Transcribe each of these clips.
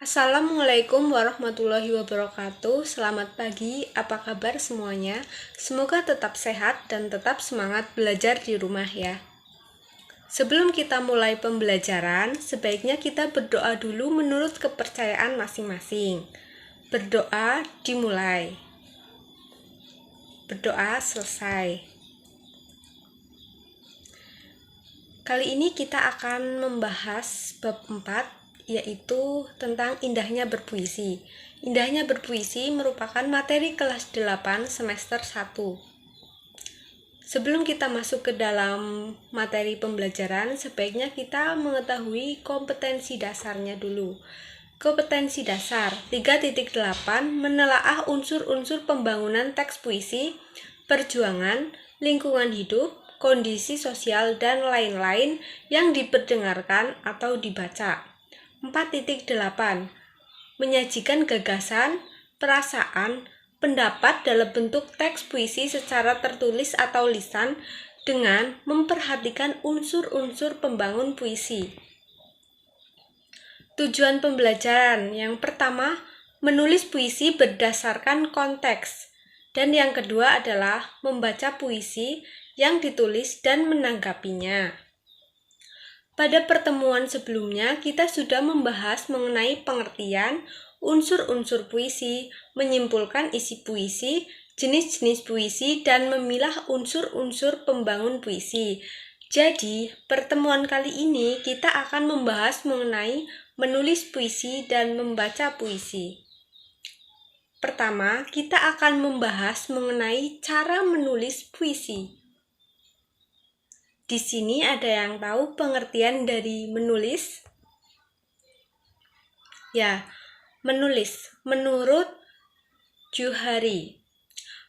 Assalamualaikum warahmatullahi wabarakatuh. Selamat pagi, apa kabar semuanya? Semoga tetap sehat dan tetap semangat belajar di rumah ya. Sebelum kita mulai pembelajaran, sebaiknya kita berdoa dulu menurut kepercayaan masing-masing. Berdoa dimulai. Berdoa selesai. Kali ini kita akan membahas bab 4, yaitu tentang indahnya berpuisi. Indahnya berpuisi merupakan materi kelas 8 semester 1. Sebelum kita masuk ke dalam materi pembelajaran, sebaiknya kita mengetahui kompetensi dasarnya dulu. Kompetensi dasar 3.8 menelaah unsur-unsur pembangunan teks puisi, perjuangan, lingkungan hidup, kondisi sosial, dan lain-lain yang diperdengarkan atau dibaca. 4.8 menyajikan gagasan, perasaan, pendapat dalam bentuk teks puisi secara tertulis atau lisan dengan memperhatikan unsur-unsur pembangun puisi. Tujuan pembelajaran yang pertama, menulis puisi berdasarkan konteks, dan yang kedua adalah membaca puisi yang ditulis dan menanggapinya. Pada pertemuan sebelumnya, kita sudah membahas mengenai pengertian unsur-unsur puisi, menyimpulkan isi puisi, jenis-jenis puisi, dan memilah unsur-unsur pembangun puisi. Jadi, pertemuan kali ini kita akan membahas mengenai menulis puisi dan membaca puisi. Pertama, kita akan membahas mengenai cara menulis puisi. Di sini ada yang tahu pengertian dari menulis? Ya, menulis. Menurut Juhari,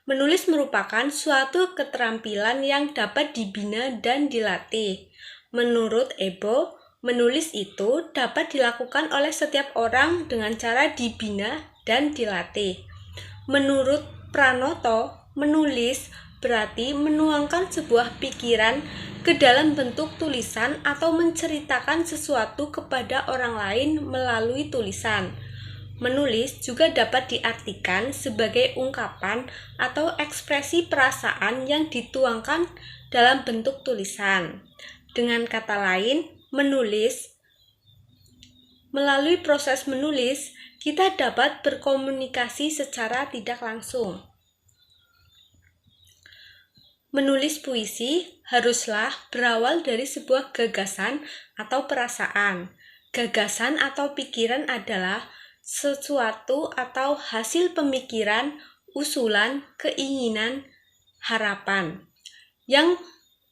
menulis merupakan suatu keterampilan yang dapat dibina dan dilatih. Menurut Ebo, menulis itu dapat dilakukan oleh setiap orang dengan cara dibina dan dilatih. Menurut Pranoto, menulis berarti menuangkan sebuah pikiran ke dalam bentuk tulisan atau menceritakan sesuatu kepada orang lain melalui tulisan. Menulis juga dapat diartikan sebagai ungkapan atau ekspresi perasaan yang dituangkan dalam bentuk tulisan. Dengan kata lain, melalui proses menulis, kita dapat berkomunikasi secara tidak langsung. Menulis puisi haruslah berawal dari sebuah gagasan atau perasaan. Gagasan atau pikiran adalah sesuatu atau hasil pemikiran, usulan, keinginan, harapan yang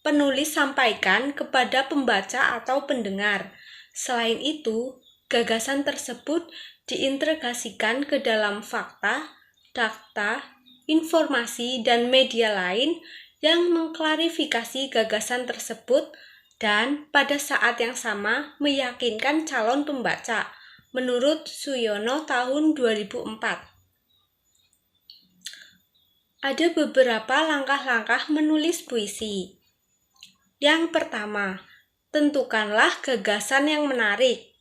penulis sampaikan kepada pembaca atau pendengar. Selain itu, gagasan tersebut diintegrasikan ke dalam fakta, data, informasi, dan media lain yang mengklarifikasi gagasan tersebut dan pada saat yang sama meyakinkan calon pembaca, menurut Suyono tahun 2004. Ada beberapa langkah-langkah menulis puisi. Yang pertama, tentukanlah gagasan yang menarik.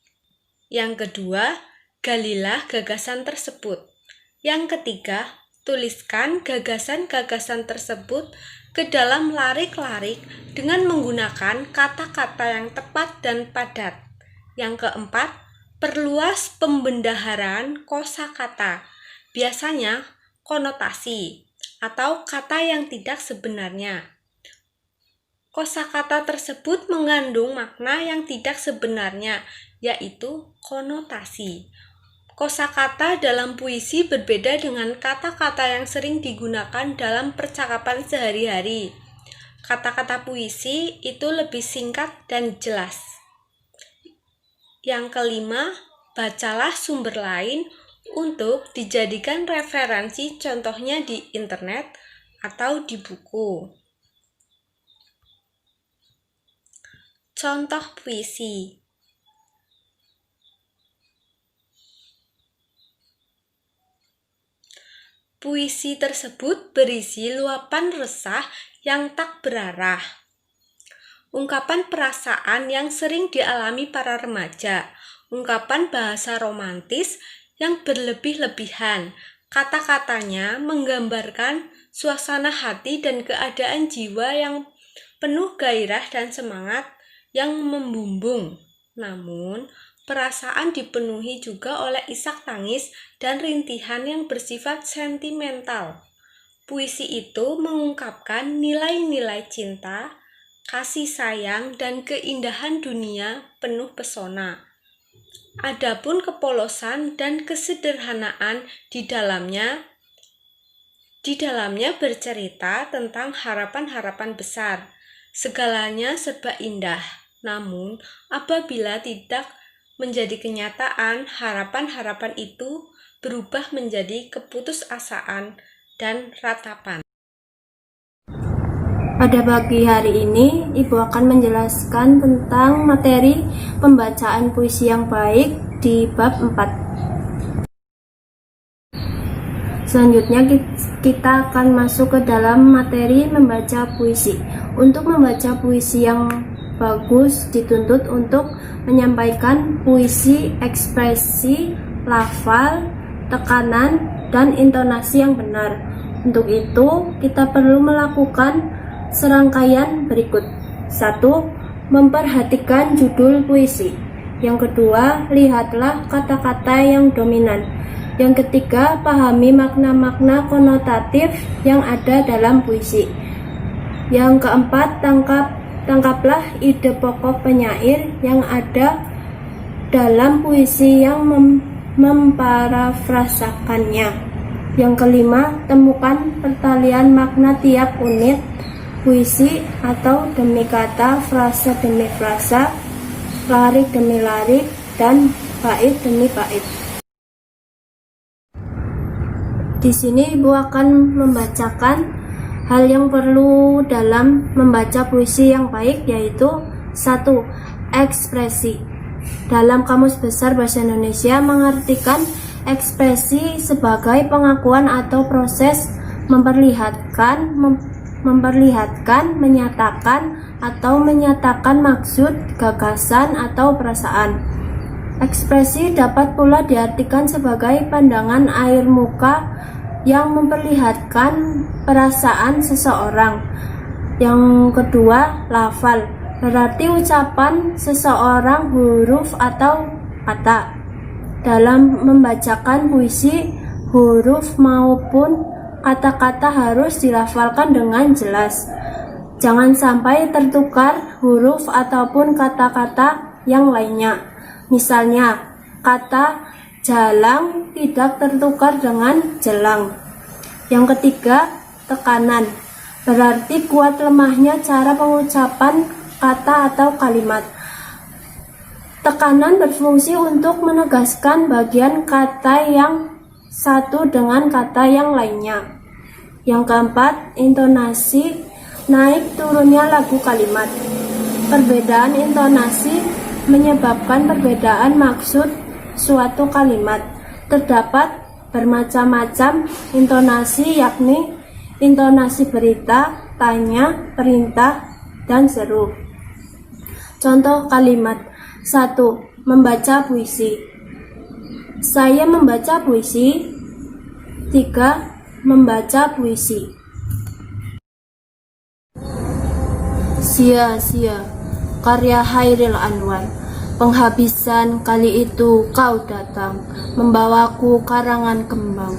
Yang kedua, galilah gagasan tersebut. Yang ketiga, tuliskan gagasan-gagasan tersebut ke dalam larik-larik dengan menggunakan kata-kata yang tepat dan padat. Yang keempat, perluas pembendaharaan kosakata, biasanya konotasi atau kata yang tidak sebenarnya. Kosakata tersebut mengandung makna yang tidak sebenarnya, yaitu konotasi. Kosakata dalam puisi berbeda dengan kata-kata yang sering digunakan dalam percakapan sehari-hari. Kata-kata puisi itu lebih singkat dan jelas. Yang kelima, bacalah sumber lain untuk dijadikan referensi, contohnya di internet atau di buku. Contoh puisi. Puisi tersebut berisi luapan resah yang tak berarah. Ungkapan perasaan yang sering dialami para remaja, ungkapan bahasa romantis yang berlebih-lebihan. Kata-katanya menggambarkan suasana hati dan keadaan jiwa yang penuh gairah dan semangat yang membumbung. Namun, perasaan dipenuhi juga oleh isak tangis dan rintihan yang bersifat sentimental. Puisi itu mengungkapkan nilai-nilai cinta, kasih sayang, dan keindahan dunia penuh pesona. Adapun kepolosan dan kesederhanaan di dalamnya bercerita tentang harapan-harapan besar. Segalanya serba indah. Namun, apabila tidak menjadi kenyataan, harapan-harapan itu berubah menjadi keputusasaan dan ratapan. Pada pagi hari ini, Ibu akan menjelaskan tentang materi pembacaan puisi yang baik di bab 4. Selanjutnya kita akan masuk ke dalam materi membaca puisi. Untuk membaca puisi yang bagus dituntut untuk menyampaikan puisi, ekspresi, lafal, tekanan, dan intonasi yang benar. Untuk itu, kita perlu melakukan serangkaian berikut. 1. Memperhatikan judul puisi. Yang kedua, lihatlah kata-kata yang dominan. Yang ketiga, pahami makna-makna konotatif yang ada dalam puisi. Yang keempat, tangkaplah ide pokok penyair yang ada dalam puisi yang memparafrasakannya. Yang kelima, temukan pertalian makna tiap unit puisi atau demi kata, frasa demi frasa, larik demi larik, dan bait demi bait. Di sini Ibu akan membacakan hal yang perlu dalam membaca puisi yang baik, yaitu 1. Ekspresi. Dalam Kamus Besar Bahasa Indonesia mengartikan ekspresi sebagai pengakuan atau proses memperlihatkan, menyatakan, atau menyatakan maksud, gagasan, atau perasaan. Ekspresi dapat pula diartikan sebagai pandangan air muka yang memperlihatkan perasaan seseorang. Yang kedua, lafal, berarti ucapan seseorang, huruf atau kata. Dalam membacakan puisi, huruf maupun kata-kata harus dilafalkan dengan jelas. Jangan sampai tertukar huruf ataupun kata-kata yang lainnya. Misalnya, kata jalang tidak tertukar dengan jelang. Yang ketiga, tekanan. Berarti kuat lemahnya cara pengucapan kata atau kalimat. Tekanan berfungsi untuk menegaskan bagian kata yang satu dengan kata yang lainnya. Yang keempat, intonasi, naik turunnya lagu kalimat. Perbedaan intonasi menyebabkan perbedaan maksud suatu kalimat. Terdapat bermacam-macam intonasi, yakni intonasi berita, tanya, perintah, dan seru. Contoh kalimat. 1. Membaca puisi. Saya membaca puisi. 3. Membaca puisi. Sia-sia, karya Hairil Anwar. Penghabisan kali itu kau datang, membawaku karangan kembang,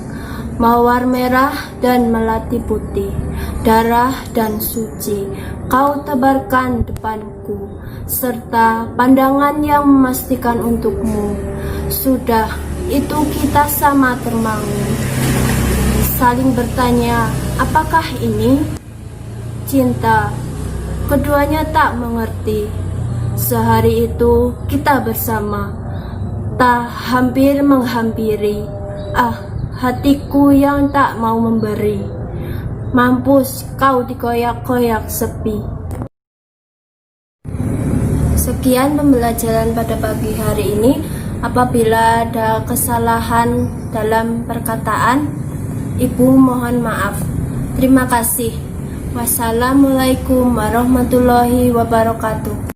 mawar merah dan melati putih, darah dan suci, kau tebarkan depanku, serta pandangan yang memastikan untukmu. Sudah, itu kita sama termangu, saling bertanya, apakah ini cinta? Keduanya tak mengerti. Sehari itu kita bersama, tak hampir menghampiri. Ah, hatiku yang tak mau memberi. Mampus kau dikoyak-koyak sepi. Sekian pembelajaran pada pagi hari ini. Apabila ada kesalahan dalam perkataan, Ibu mohon maaf. Terima kasih. Wassalamualaikum warahmatullahi wabarakatuh.